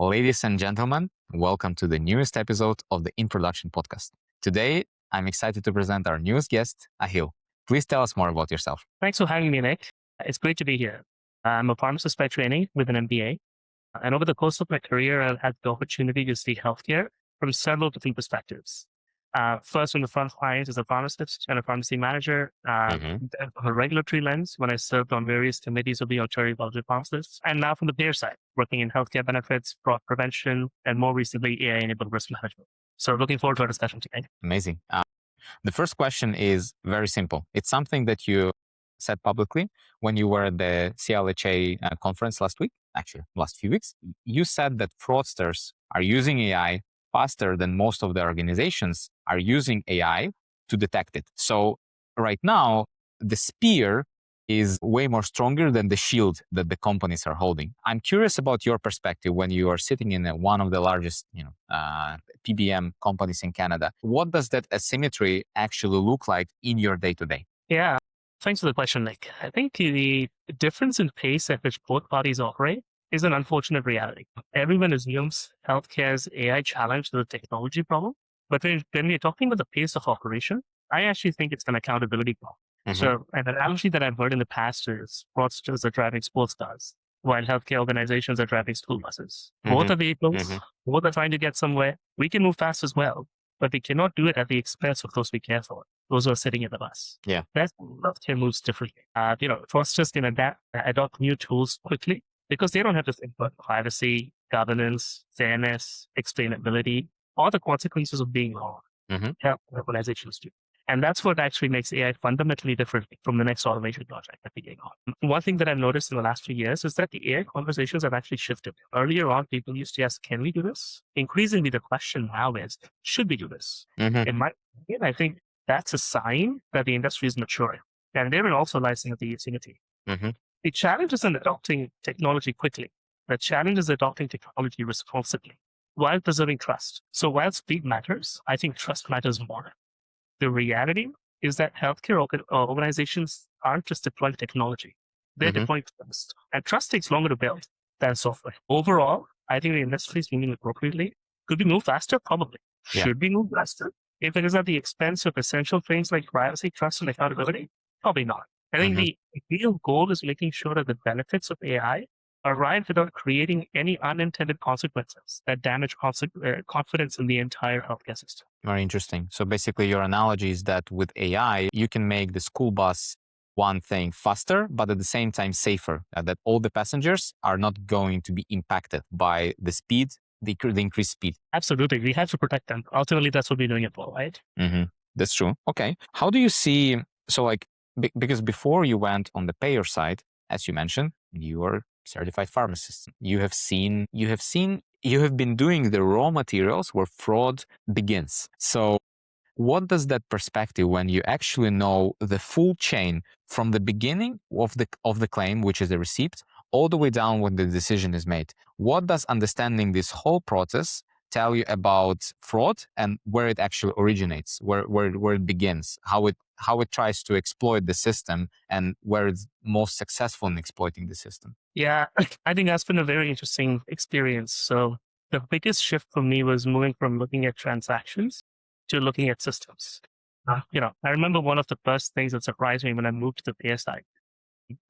Ladies and gentlemen, welcome to the newest episode of the In Production podcast. Today, I'm excited to present our newest guest, Akhil. Please tell us more about yourself. Thanks for having me, Nick. It's great to be here. I'm a pharmacist by training with an MBA. And over the course of my career, I've had the opportunity to see healthcare from several different perspectives. First, on the front lines as a pharmacist and a pharmacy manager, Mhm. from a regulatory lens when I served on various committees of the Ontario Board of Pharmacists, and now from the payer side, working in healthcare benefits, fraud prevention, and more recently, AI-enabled risk management. So looking forward to our discussion today. Amazing. The first question is very simple. It's something that you said publicly when you were at the CLHA conference last week, actually last few weeks. You said that fraudsters are using AI faster than most of the organizations are using AI to detect it. So right now, the spear is way more stronger than the shield that the companies are holding. I'm curious about your perspective when you are sitting in one of the largest, PBM companies in Canada. What does that asymmetry actually look like in your day-to-day? Yeah, thanks for the question, Nick. I think the difference in pace at which both parties operate is an unfortunate reality. Everyone assumes healthcare's AI challenge is a technology problem, but when we're talking about the pace of operation, I actually think it's an accountability problem. Mhm. So an analogy that I've heard in the past is fraudsters are driving sports cars, while healthcare organizations are driving school buses. Both Mhm. are vehicles, Mhm. both are trying to get somewhere. We can move fast as well, but we cannot do it at the expense of those we care for, those who are sitting in the bus. Yeah. That's healthcare moves differently. Fraudsters can adopt new tools quickly because they don't have to think about privacy, governance, fairness, explainability, or the consequences of being wrong. Mhm. Help organizations do. And that's what actually makes AI fundamentally different from the next automation project that we're getting on. One thing that I've noticed in the last few years is that the AI conversations have actually shifted. Earlier on, people used to ask, can we do this? Increasingly, the question now is, should we do this? Mhm. In my opinion, I think that's a sign that the industry is maturing. And therein also lies in the unity. Mhm. The challenge isn't adopting technology quickly. The challenge is adopting technology responsibly while preserving trust. So while speed matters, I think trust matters more. The reality is that healthcare organizations aren't just deploying technology, they're Mhm. deploying trust. And trust takes longer to build than software. Overall, I think the industry is moving appropriately. Could we move faster? Probably. Yeah. Should we move faster? If it is at the expense of essential things like privacy, trust, and accountability, probably not. I think Mhm. the real goal is making sure that the benefits of AI arrive without creating any unintended consequences that damage confidence in the entire healthcare system. Very interesting. So basically, your analogy is that with AI, you can make the school bus one thing faster, but at the same time safer. That all the passengers are not going to be impacted by the speed, the increased speed. Absolutely. We have to protect them. Ultimately, that's what we're doing it for, right? Mm-hmm. That's true. Okay. How do you see? So, like, because before you went on the payer side, as you mentioned, you are certified pharmacist. You have been doing the raw materials where fraud begins. So, what does that perspective, when you actually know the full chain from the beginning of the claim, which is the receipt, all the way down when the decision is made? What does understanding this whole process tell you about fraud and where it actually originates, where it begins, how it tries to exploit the system, and where it's most successful in exploiting the system? Yeah, I think that's been a very interesting experience. So the biggest shift for me was moving from looking at transactions to looking at systems. I remember one of the first things that surprised me when I moved to the payer side.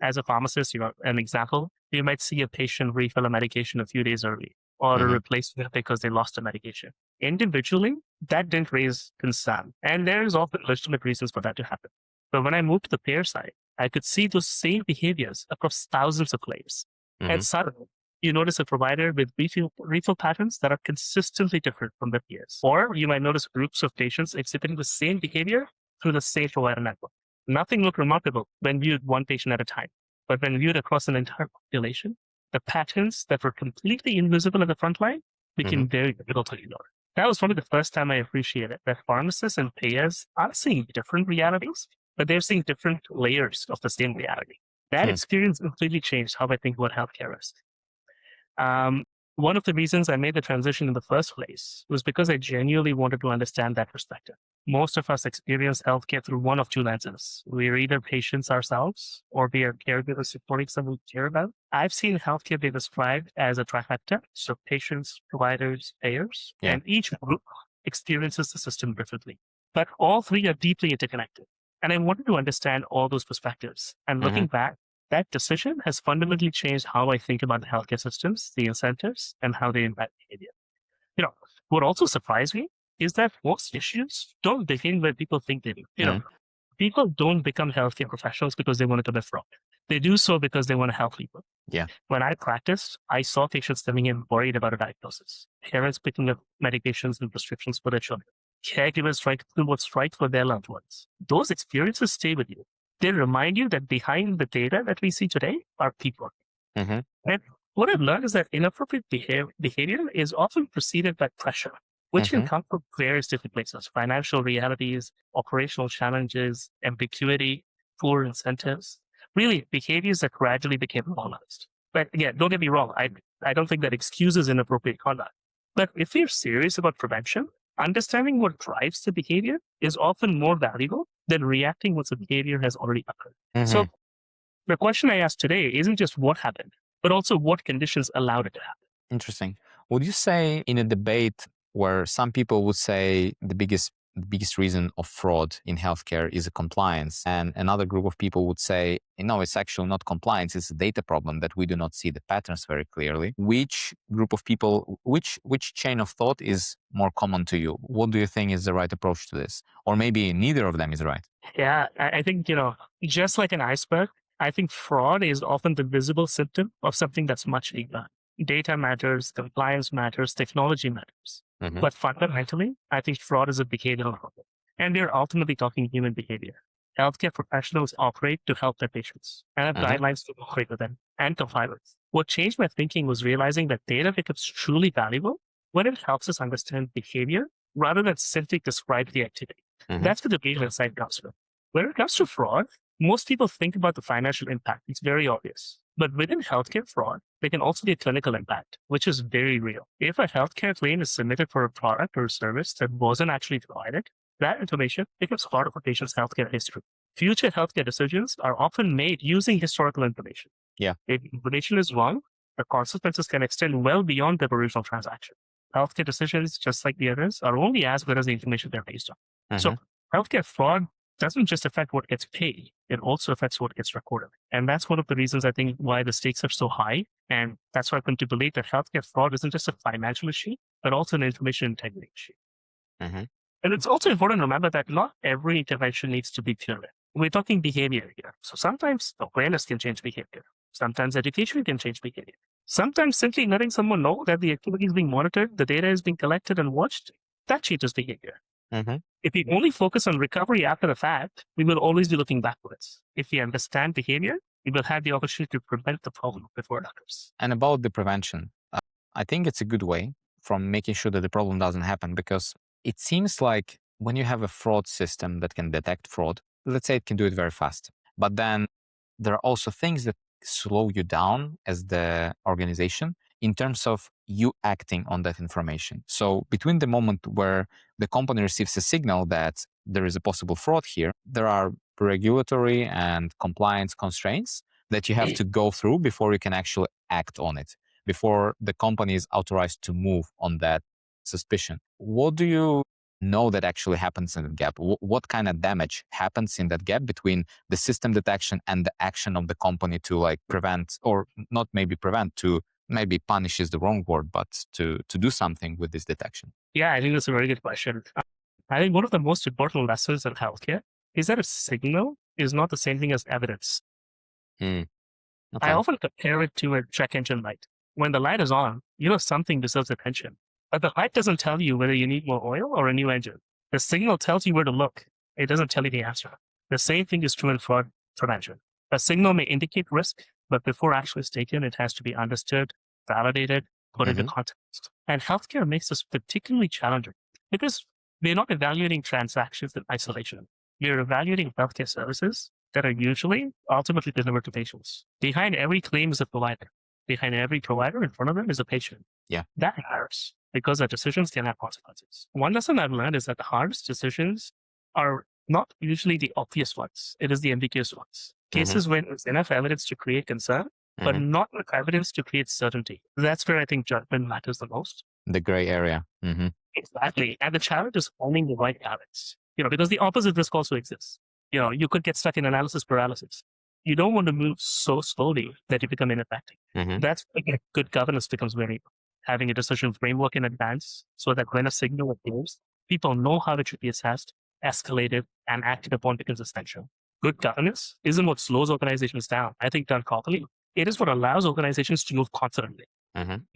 As a pharmacist, an example, you might see a patient refill a medication a few days early or a Mm-hmm. replacement because they lost a medication. Individually, that didn't raise concern. And there is often legitimate reasons for that to happen. But when I moved to the payer side, I could see those same behaviors across thousands of claims. Mm-hmm. And suddenly, you notice a provider with refill patterns that are consistently different from their peers. Or you might notice groups of patients exhibiting the same behavior through the same provider network. Nothing looked remarkable when viewed one patient at a time, but when viewed across an entire population, the patterns that were completely invisible at the front line became very difficult to ignore. That was probably the first time I appreciated that pharmacists and payers are seeing different realities, but they're seeing different layers of the same reality. That Hmm. experience completely changed how I think about healthcare risk. One of the reasons I made the transition in the first place was because I genuinely wanted to understand that perspective. Most of us experience healthcare through one of two lenses. We're either patients ourselves or we are caregivers supporting someone we care about. I've seen healthcare be described as a trifecta, so patients, providers, payers, Yeah. and each group experiences the system differently. But all three are deeply interconnected. And I wanted to understand all those perspectives. And looking back, that decision has fundamentally changed how I think about the healthcare systems, the incentives, and how they impact behavior. What also surprised me is that most issues don't begin where people think they do. People don't become healthcare professionals because they want to commit fraud. They do so because they want to help people. Yeah. When I practiced, I saw patients coming in worried about a diagnosis, parents picking up medications and prescriptions for their children, caregivers trying to do what's right for their loved ones. Those experiences stay with you. They remind you that behind the data that we see today are people. And what I've learned is that inappropriate behavior is often preceded by pressure, which can come from various different places: financial realities, operational challenges, ambiguity, poor incentives, really behaviors that gradually became normalized. But again, don't get me wrong, I don't think that excuses inappropriate conduct. But if you're serious about prevention, understanding what drives the behavior is often more valuable than reacting once the behavior has already occurred. So the question I asked today isn't just what happened, but also what conditions allowed it to happen. Interesting. Would you say in a debate where some people would say the biggest reason of fraud in healthcare is a compliance, and another group of people would say, no, it's actually not compliance, it's a data problem that we do not see the patterns very clearly. Which group of people, which chain of thought is more common to you? What do you think is the right approach to this? Or maybe neither of them is right? Yeah, I think, just like an iceberg, I think fraud is often the visible symptom of something that's much deeper. Data matters, compliance matters, technology matters. But fundamentally, I think fraud is a behavioral problem. And we're ultimately talking human behavior. Healthcare professionals operate to help their patients and have guidelines to operate with them and comply with. What changed my thinking was realizing that data becomes truly valuable when it helps us understand behavior rather than simply describe the activity. That's where the real insight comes from. When it comes to fraud, most people think about the financial impact. It's very obvious. But within healthcare fraud, there can also be a clinical impact, which is very real. If a healthcare claim is submitted for a product or a service that wasn't actually provided, that information becomes part of a patient's healthcare history. Future healthcare decisions are often made using historical information. Yeah. If information is wrong, the consequences can extend well beyond the original transaction. Healthcare decisions, just like the others, are only as good as the information they're based on. So healthcare fraud doesn't just affect what gets paid, it also affects what gets recorded. And that's one of the reasons I think why the stakes are so high. And that's why I come to believe that healthcare fraud isn't just a financial issue, but also an information integrity issue. And it's also important to remember that not every intervention needs to be pure. We're talking behavior here. So sometimes awareness can change behavior. Sometimes education can change behavior. Sometimes simply letting someone know that the activity is being monitored, the data is being collected and watched, that changes behavior. If we only focus on recovery after the fact, we will always be looking backwards. If we understand behavior, we will have the opportunity to prevent the problem before it occurs. And about the prevention, I think it's a good way from making sure that the problem doesn't happen, because it seems like when you have a fraud system that can detect fraud, let's say it can do it very fast, but then there are also things that slow you down as the organization in terms of you acting on that information. So between the moment where the company receives a signal that there is a possible fraud here, there are regulatory and compliance constraints that you have to go through before you can actually act on it, before the company is authorized to move on that suspicion. What do you know that actually happens in the gap? What kind of damage happens in that gap between the system detection and the action of the company to prevent, or not maybe prevent, to maybe punish is the wrong word, but to do something with this detection? Yeah, I think that's a very good question. I think one of the most important lessons in healthcare is that a signal is not the same thing as evidence. Okay. I often compare it to a check engine light. When the light is on, you know something deserves attention. But the light doesn't tell you whether you need more oil or a new engine. The signal tells you where to look. It doesn't tell you the answer. The same thing is true in fraud prevention. A signal may indicate risk, but before action is taken, it has to be understood, validated, put into context. And healthcare makes this particularly challenging because we're not evaluating transactions in isolation. We're evaluating healthcare services that are usually ultimately delivered to patients. Behind every claim is a provider. Behind every provider in front of them is a patient. Yeah. That matters. because our decisions can have consequences. One lesson I've learned is that the hardest decisions are not usually the obvious ones. It is the ambiguous ones. Cases when there's enough evidence to create concern, but not enough evidence to create certainty. That's where I think judgment matters the most. The gray area. Exactly. And the challenge is finding the right balance, because the opposite risk also exists. You could get stuck in analysis paralysis. You don't want to move so slowly that you become ineffective. That's where good governance becomes very important. Having a decision framework in advance so that when a signal appears, people know how it should be assessed, escalated, and acted upon becomes essential. Good governance isn't what slows organizations down. I think done properly, it is what allows organizations to move confidently.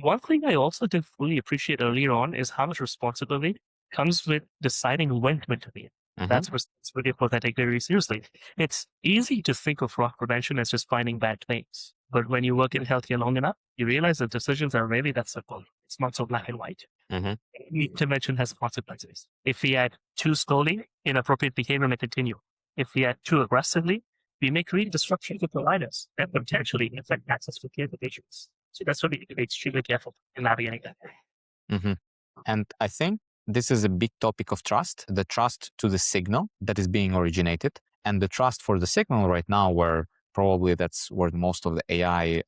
One thing I also didn't fully appreciate earlier on is how much responsibility comes with deciding when to intervene. That's a responsibility of course I take very seriously. It's easy to think of fraud prevention as just finding bad claims. But when you work in healthcare long enough, you realize that decisions are really that simple. It's not so black and white. Any intervention has consequences. If we act too slowly, inappropriate behavior may continue. If we act too aggressively, we may create disruption to providers that potentially affect access to care for patients. So that's why we need to be extremely careful in navigating that. And I think this is a big topic of trust, the trust to the signal that is being originated, and the trust for the signal right now, where probably that's where most of the AI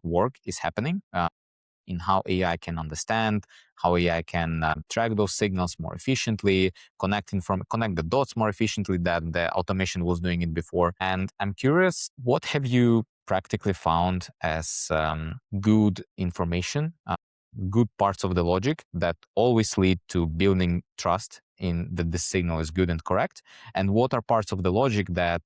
work is happening, in how AI can understand, how AI can track those signals more efficiently, connect the dots more efficiently than the automation was doing it before. And I'm curious, what have you practically found as good information, good parts of the logic that always lead to building trust in that the signal is good and correct? And what are parts of the logic that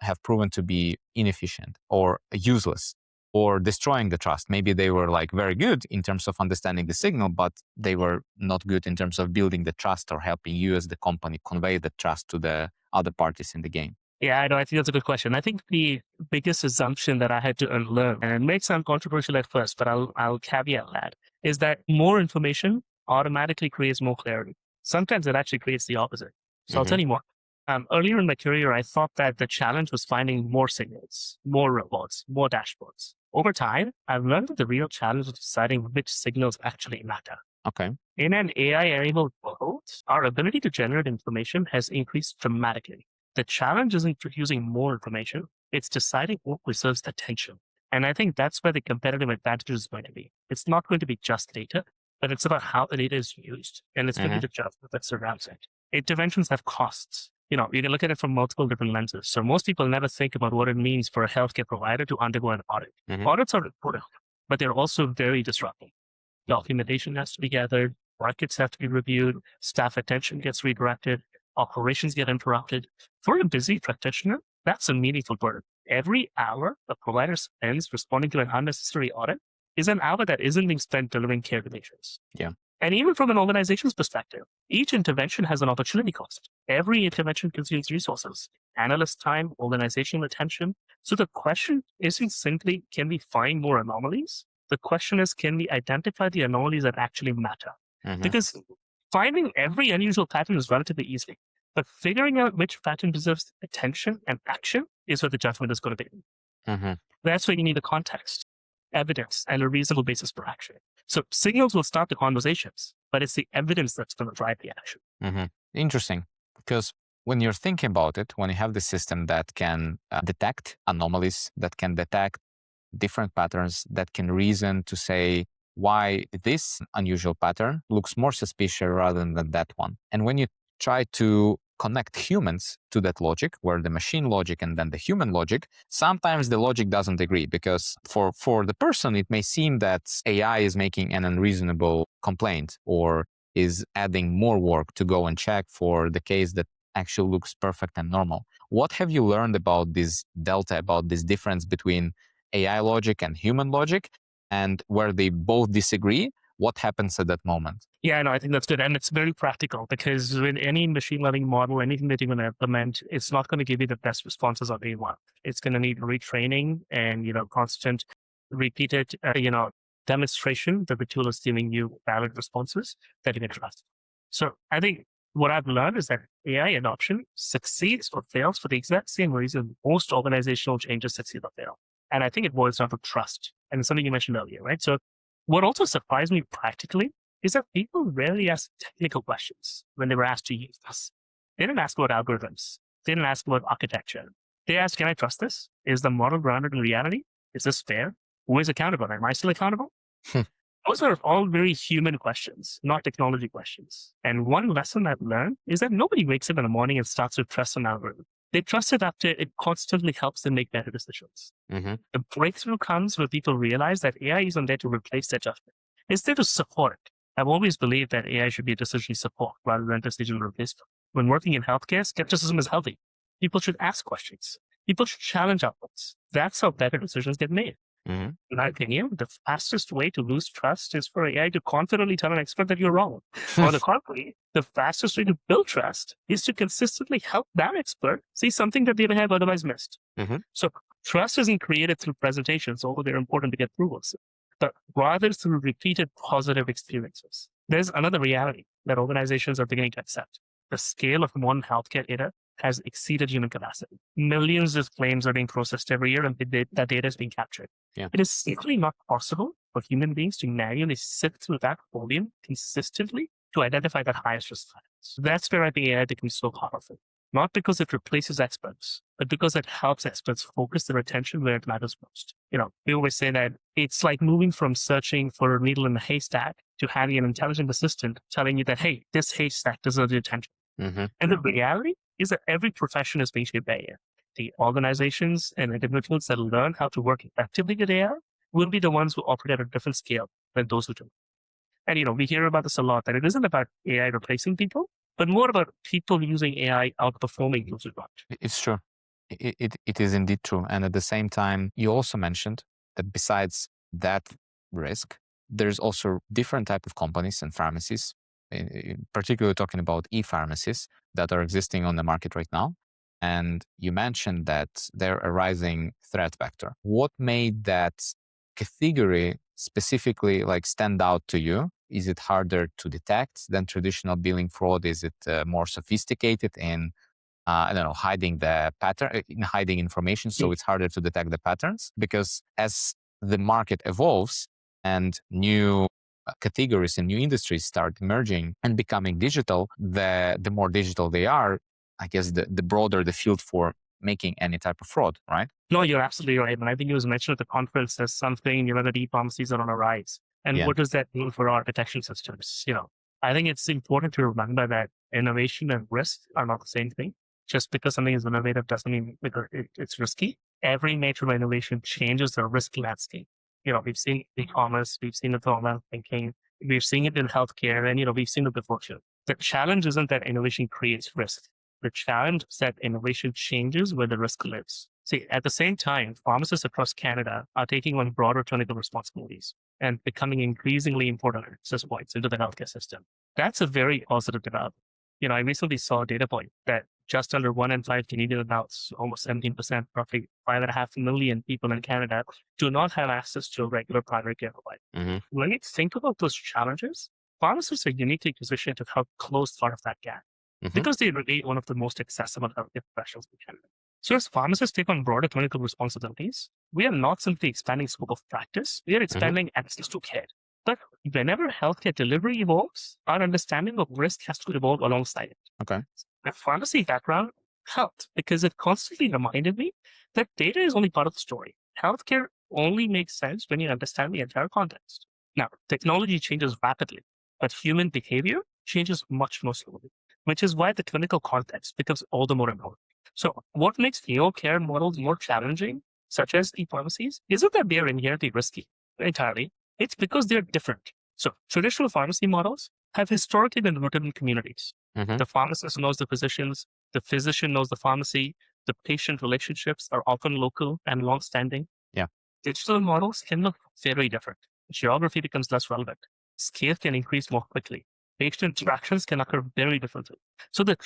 have proven to be inefficient or useless or destroying the trust? Maybe they were like very good in terms of understanding the signal, but they were not good in terms of building the trust or helping you as the company convey the trust to the other parties in the game. Yeah, I know. I think that's a good question. I think the biggest assumption that I had to unlearn, and it may sound controversial at first, but I'll caveat that, is that more information automatically creates more clarity. Sometimes it actually creates the opposite. So I'll tell you more. Earlier in my career, I thought that the challenge was finding more signals, more reports, more dashboards. Over time, I've learned that the real challenge is deciding which signals actually matter. Okay. In an AI-enabled world, our ability to generate information has increased dramatically. The challenge isn't producing more information, it's deciding what deserves attention. And I think that's where the competitive advantage is going to be. It's not going to be just data, but it's about how the data is used. And it's going to be the judgment that surrounds it. Interventions have costs. You can look at it from multiple different lenses. So most people never think about what it means for a healthcare provider to undergo an audit. Audits are important, but they're also very disruptive. Documentation has to be gathered, records have to be reviewed, staff attention gets redirected, operations get interrupted. For a busy practitioner, that's a meaningful burden. Every hour a provider spends responding to an unnecessary audit is an hour that isn't being spent delivering care to patients. Yeah. And even from an organization's perspective, each intervention has an opportunity cost. Every intervention consumes resources, analyst time, organizational attention. So the question isn't simply, can we find more anomalies? The question is, can we identify the anomalies that actually matter? Because finding every unusual pattern is relatively easy, but figuring out which pattern deserves attention and action is where the judgment is going to be. That's where you need the context, evidence, and a reasonable basis for action. So signals will start the conversations, but it's the evidence that's going to drive the action. Interesting, because when you're thinking about it, when you have the system that can detect anomalies, that can detect different patterns, that can reason to say why this unusual pattern looks more suspicious rather than that one. And when you try to connect humans to that logic, where the machine logic and then the human logic, sometimes the logic doesn't agree, because for the person, it may seem that AI is making an unreasonable complaint or is adding more work to go and check for the case that actually looks perfect and normal. What have you learned about this delta, about this difference between AI logic and human logic, and where they both disagree? What happens at that moment? Yeah, no, I think that's good. And it's very practical, because with any machine learning model, anything that you're going to implement, it's not going to give you the best responses on day one. It's going to need retraining and, constant repeated, demonstration that the tool is giving you valid responses that you can trust. So I think what I've learned is that AI adoption succeeds or fails for the exact same reason most organizational changes succeed or fail. And I think it boils down to trust. And it's something you mentioned earlier, right? So what also surprised me practically is that people rarely ask technical questions when they were asked to use this. They didn't ask about algorithms. They didn't ask about architecture. They asked, can I trust this? Is the model grounded in reality? Is this fair? Who is accountable? Am I still accountable? Those are all very human questions, not technology questions. And one lesson I've learned is that nobody wakes up in the morning and starts to trust an algorithm. They trust it after it constantly helps them make better decisions. Mm-hmm. The breakthrough comes when people realize that AI isn't there to replace their judgment. It's there to support it. I've always believed that AI should be a decision support rather than decision replacement. When working in healthcare, skepticism is healthy. People should ask questions. People should challenge outputs. That's how better decisions get made. Mm-hmm. In my opinion, the fastest way to lose trust is for AI to confidently tell an expert that you're wrong. On the contrary, the fastest way to build trust is to consistently help that expert see something that they may have otherwise missed. Mm-hmm. So trust isn't created through presentations, although they're important to get approvals, but rather through repeated positive experiences. There's another reality that organizations are beginning to accept. The scale of modern healthcare data has exceeded human capacity. Millions of claims are being processed every year, and that data is being captured. Yeah. It is simply not possible for human beings to manually sift through that volume consistently to identify that highest risk patterns. That's where I think AI becomes so powerful. Not because it replaces experts, but because it helps experts focus their attention where it matters most. We always say that it's like moving from searching for a needle in a haystack to having an intelligent assistant telling you that, hey, this haystack deserves your attention. Mm-hmm. And the reality is that every profession is being shaped by AI. The organizations and individuals that learn how to work effectively with AI will be the ones who operate at a different scale than those who don't. And, we hear about this a lot, that it isn't about AI replacing people, but more about people using AI outperforming those who don't. It's true. It is indeed true. And at the same time, you also mentioned that besides that risk, there's also different type of companies and pharmacies, particularly talking about e-pharmacies that are existing on the market right now. And you mentioned that they're a rising threat vector. What made that category specifically stand out to you? Is it harder to detect than traditional billing fraud? Is it more sophisticated in hiding the pattern, hiding information, so it's harder to detect the patterns? Because as the market evolves and new categories and new industries start emerging and becoming digital, the more digital they are, I guess the broader the field for making any type of fraud, right? No, you're absolutely right. And I think it was mentioned at the conference as something, that e-pharmacies are on a rise. And Yeah. what does that mean for our detection systems? I think it's important to remember that innovation and risk are not the same thing. Just because something is innovative doesn't mean it's risky. Every major innovation changes the risk landscape. We've seen e-commerce, we've seen it with online banking, we're seeing it in healthcare, and we've seen it before too. The challenge isn't that innovation creates risk. The challenge is that innovation changes where the risk lives. See, at the same time, pharmacists across Canada are taking on broader clinical responsibilities and becoming increasingly important access points into the healthcare system. That's a very positive development. I recently saw a data point that just under 1 in 5 Canadian adults, almost 17%, roughly 5.5 million people in Canada, do not have access to a regular primary care provider. Mm-hmm. When you think about those challenges, pharmacists are uniquely positioned to help close part of that gap because they remain one of the most accessible healthcare professionals in Canada. So as pharmacists take on broader clinical responsibilities, we are not simply expanding scope of practice, we are expanding access to care. But whenever healthcare delivery evolves, our understanding of risk has to evolve alongside it. Okay. My pharmacy background helped because it constantly reminded me that data is only part of the story. Healthcare only makes sense when you understand the entire context. Now, technology changes rapidly, but human behavior changes much more slowly, which is why the clinical context becomes all the more important. So what makes new care models more challenging, such as e-pharmacies, isn't that they're inherently risky entirely. It's because they're different. So traditional pharmacy models have historically been rooted in communities. The pharmacist knows the physicians, the physician knows the pharmacy, the patient relationships are often local and long-standing. Yeah. Digital models can look very different. Geography becomes less relevant. Scale can increase more quickly. Patient interactions can occur very differently. So the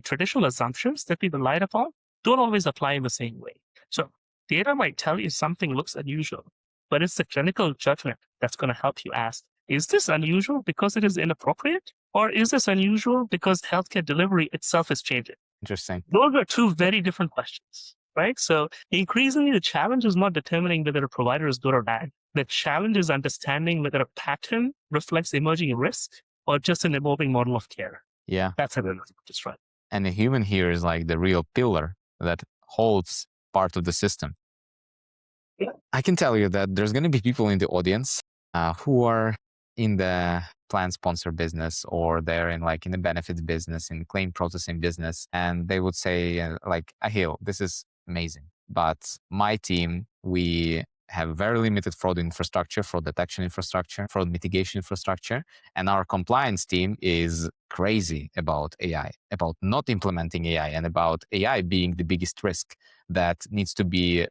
traditional assumptions that we relied upon don't always apply in the same way. So data might tell you something looks unusual, but it's the clinical judgment that's going to help you ask, is this unusual because it is inappropriate? Or is this unusual because healthcare delivery itself is changing? Interesting. Those are two very different questions, right? So increasingly, the challenge is not determining whether a provider is good or bad. The challenge is understanding whether a pattern reflects emerging risk or just an evolving model of care. Yeah. That's how it's described. And the human here is like the real pillar that holds part of the system. Yeah. I can tell you that there's going to be people in the audience who are in the plan sponsor business, or they're in the benefits business, in claim processing business, and they would say Akhil, this is amazing, but my team, we have very limited fraud infrastructure, fraud detection infrastructure, fraud mitigation infrastructure, and our compliance team is crazy about AI, about not implementing AI, and about AI being the biggest risk that needs to be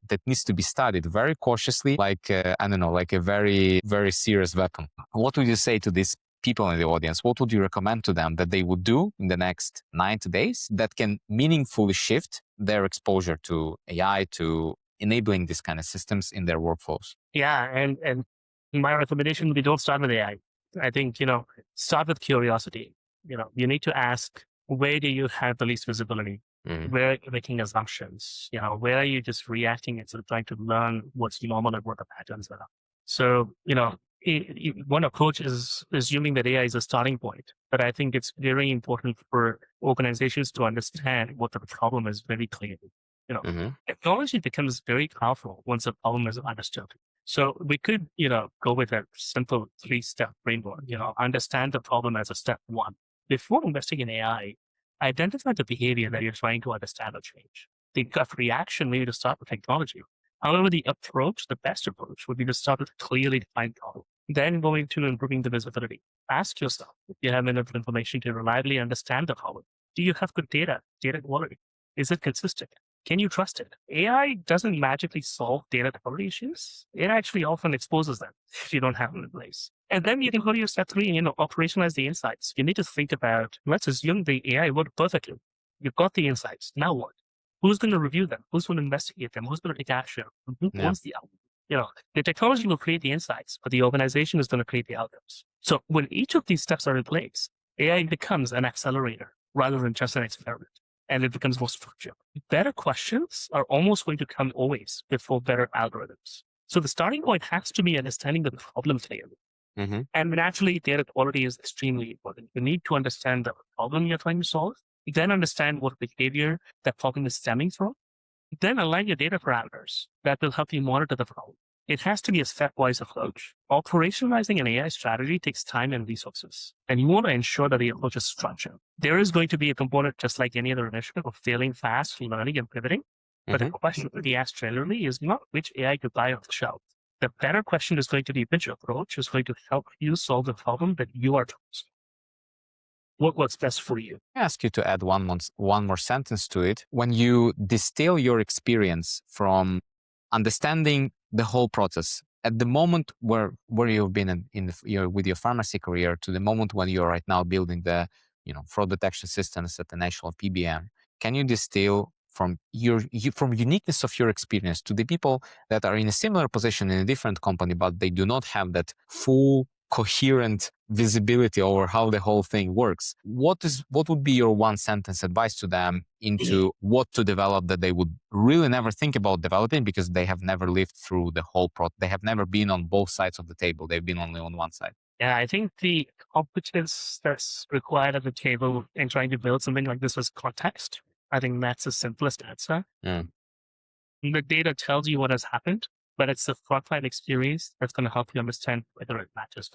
studied very cautiously, like a very, very serious weapon. What would you say to these people in the audience? What would you recommend to them that they would do in the next 90 days that can meaningfully shift their exposure to AI, to enabling these kind of systems in their workflows? Yeah, and my recommendation would be, don't start with AI. I think, start with curiosity. You need to ask, where do you have the least visibility? Where are you making assumptions? Where are you just reacting instead of trying to learn what's normal and what the patterns are? So, one approach is assuming that AI is a starting point, but I think it's very important for organizations to understand what the problem is very clearly. Technology becomes very powerful once a problem is understood. So we could, go with a simple 3-step framework. Understand the problem as a step one. Before investing in AI, identify the behavior that you're trying to understand or change. The gut reaction may be to start with technology. However, the best approach would be to start with a clearly defined problem. Then going to improving the visibility. Ask yourself if you have enough information to reliably understand the problem. Do you have good data quality? Is it consistent? Can you trust it? AI doesn't magically solve data quality issues. It actually often exposes them if you don't have them in place. And then you can go to your step 3 and, operationalize the insights. You need to think about, let's assume the AI worked perfectly. You've got the insights. Now what? Who's going to review them? Who's going to investigate them? Who's going to take action? Who owns the outcome? The technology will create the insights, but the organization is going to create the outcomes. So when each of these steps are in place, AI becomes an accelerator rather than just an experiment. And it becomes more structured. Better questions are almost going to come always before better algorithms. So the starting point has to be understanding the problem clearly. And naturally, data quality is extremely important. You need to understand the problem you're trying to solve, then understand what behavior that problem is stemming from, then align your data parameters that will help you monitor the problem. It has to be a stepwise approach. Operationalizing an AI strategy takes time and resources, and you want to ensure that the approach is structured. There is going to be a component, just like any other initiative, of failing fast, learning, and pivoting. But the question to be asked generally is not which AI to buy off the shelf. The better question is going to be which approach is going to help you solve the problem that you are trying to solve. What works best for you? I ask you to add one more sentence to it. When you distill your experience from understanding the whole process at the moment where you've been with your pharmacy career to the moment when you're right now building the fraud detection systems at the national PBM, can you distill from uniqueness of your experience to the people that are in a similar position in a different company, but they do not have that full coherent visibility over how the whole thing works? What would be your one sentence advice to them into what to develop that they would really never think about developing because they have never lived through the whole they have never been on both sides of the table. They've been only on one side. Yeah, I think the competence that's required at the table in trying to build something like this is context. I think that's the simplest answer. The data tells you what has happened, but it's the frontline experience that's going to help you understand whether it matters.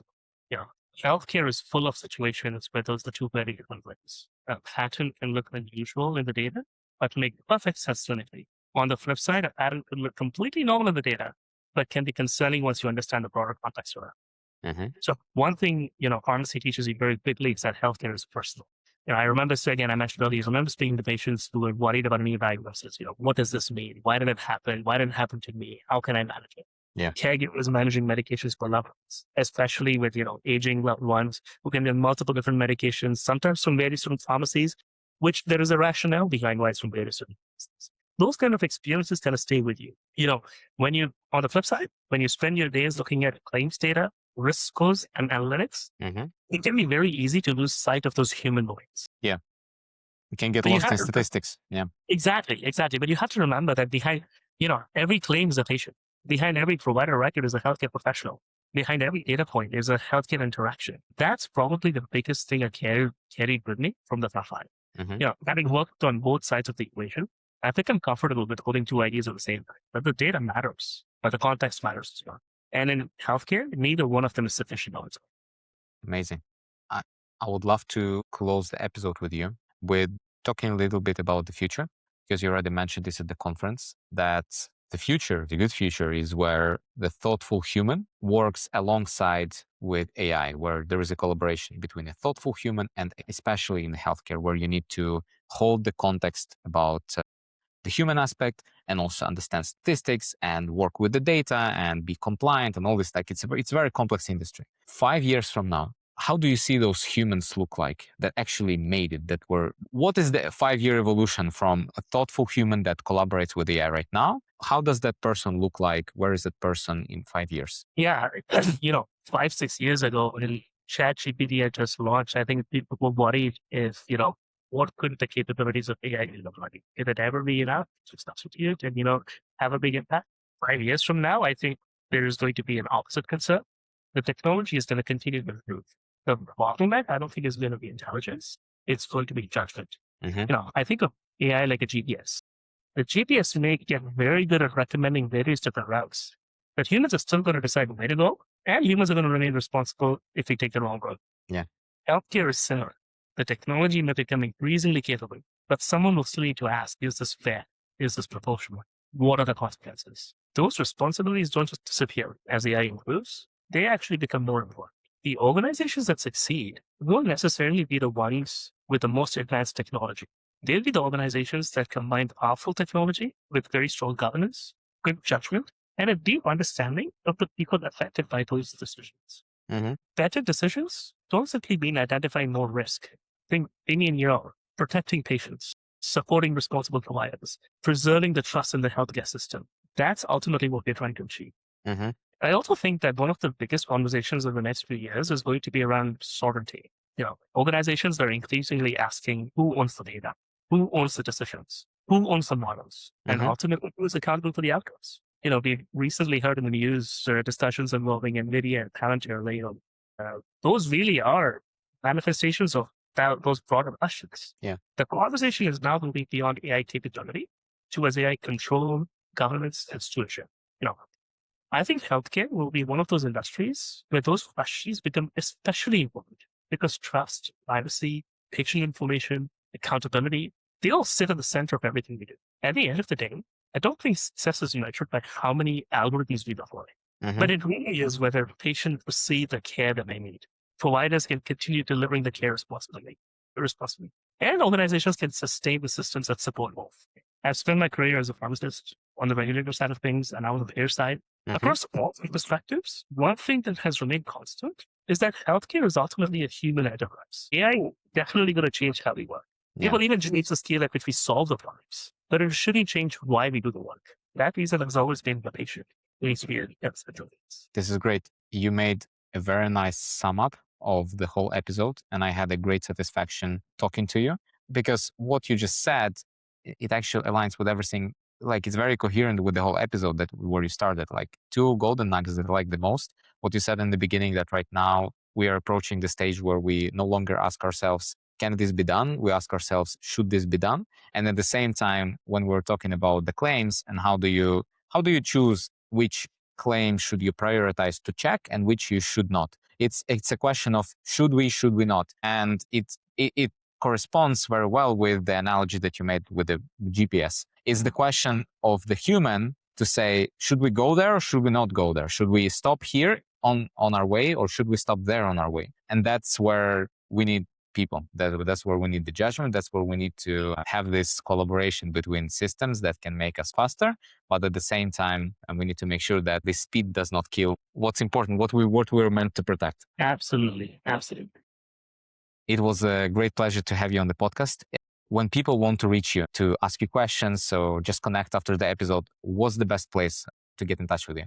Healthcare is full of situations where those are two very different things. A pattern can look unusual in the data, but make perfect sense clinically. On the flip side, a pattern could look completely normal in the data, but can be concerning once you understand the broader context of it. So one thing, pharmacy teaches you very quickly is that healthcare is personal. I remember, I mentioned earlier, I remember speaking to patients who were worried about a new diagnosis. What does this mean? Why did it happen? Why did it happen to me? How can I manage it? Yeah. Caregivers managing medications for loved ones, especially with, aging loved ones who can be on multiple different medications, sometimes from various different pharmacies, which there is a rationale behind why it's from various different pharmacies. Those kind of experiences kind of stay with you. When you, on the flip side, when you spend your days looking at claims data, risk scores, and analytics, it can be very easy to lose sight of those human moments. Yeah. You can get lost in statistics. Yeah. Exactly. But you have to remember that behind, every claim is a patient. Behind every provider record is a healthcare professional. Behind every data point is a healthcare interaction. That's probably the biggest thing I carried with me from the front line. Having worked on both sides of the equation, I think I'm comfortable with holding two ideas at the same time. But the data matters, but the context matters as well. And in healthcare, neither one of them is sufficient on its own. Amazing. I would love to close the episode with you with talking a little bit about the future, because you already mentioned this at the conference, that the future, the good future, is where the thoughtful human works alongside with AI, where there is a collaboration between a thoughtful human and especially in healthcare, where you need to hold the context about the human aspect and also understand statistics and work with the data and be compliant and all this. Like it's a very complex industry. 5 years from now, how do you see those humans look like that actually made it, that were, what is the 5-year evolution from a thoughtful human that collaborates with AI right now? How does that person look like? Where is that person in 5 years? Yeah, 5-6 years ago when ChatGPT had just launched, I think people were worried if, what could the capabilities of AI look like? Could it ever be enough to substitute and, have a big impact? 5 years from now, I think there is going to be an opposite concern. The technology is going to continue to improve. The bottleneck, I don't think is going to be intelligence. It's going to be judgment. I think of AI like a GPS. The GPS may get very good at recommending various different routes, but humans are still going to decide where to go, and humans are going to remain responsible if we take the wrong road. Yeah. Healthcare is similar. The technology may become increasingly capable, but someone will still need to ask, is this fair? Is this proportional? What are the consequences? Those responsibilities don't just disappear as AI improves. They actually become more important. The organizations that succeed won't necessarily be the ones with the most advanced technology. They'll be the organizations that combine powerful technology with very strong governance, good judgment, and a deep understanding of the people affected by those decisions. Better decisions don't simply mean identifying more risk. They mean, protecting patients, supporting responsible providers, preserving the trust in the healthcare system. That's ultimately what we're trying to achieve. I also think that one of the biggest conversations in the next few years is going to be around sovereignty. Organizations are increasingly asking who owns the data, who owns the decisions, who owns the models, and ultimately who is accountable for the outcomes. We recently heard in the news discussions involving NVIDIA and Palantir. Those really are manifestations of those broader questions. Yeah. The conversation is now moving beyond AI capability towards AI control, governance, and stewardship. I think healthcare will be one of those industries where those questions become especially important because trust, privacy, patient information, accountability, they all sit at the center of everything we do. At the end of the day, I don't think success is measured by how many algorithms we deploy, but it really is whether patients receive the care that they need. Providers can continue delivering the care responsibly, and organizations can sustain the systems that support both. I've spent my career as a pharmacist on the regulator side of things and now on the payer side. Across all three perspectives, one thing that has remained constant is that healthcare is ultimately a human enterprise. AI definitely going to change how we work. It will even change the scale at which we solve the problems, but it shouldn't change why we do the work. That reason has always been the patient. It needs to be This is great. You made a very nice sum up of the whole episode, and I had a great satisfaction talking to you because what you just said, it actually aligns with everything. Like it's very coherent with the whole episode that where you started. Like 2 golden nuggets that I like the most. What you said in the beginning, that right now we are approaching the stage where we no longer ask ourselves, can this be done? We ask ourselves, should this be done? And at the same time, when we're talking about the claims and how do you choose which claim should you prioritize to check and which you should not? It's a question of should we not? And it corresponds very well with the analogy that you made with the GPS. It's the question of the human to say, should we go there or should we not go there? Should we stop here on our way or should we stop there on our way? And that's where we need people. That's where we need the judgment. That's where we need to have this collaboration between systems that can make us faster. But at the same time, we need to make sure that the speed does not kill what's important, what we're meant to protect. Absolutely. It was a great pleasure to have you on the podcast. When people want to reach you to ask you questions, so just connect after the episode, what's the best place to get in touch with you?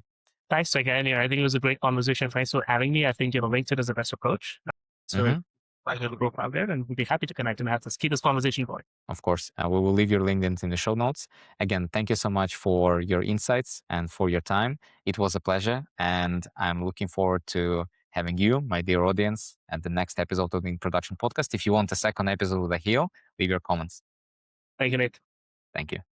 Thanks again. I think it was a great conversation. Thanks for having me. I think LinkedIn is the best approach. So I have a profile there, and we'd be happy to connect and keep this conversation going. Of course, we will leave your LinkedIn in the show notes. Again, thank you so much for your insights and for your time. It was a pleasure, and I'm looking forward to having you, my dear audience, at the next episode of the Introduction Podcast. If you want a second episode with Akhil, leave your comments. Thank you, Nate. Thank you.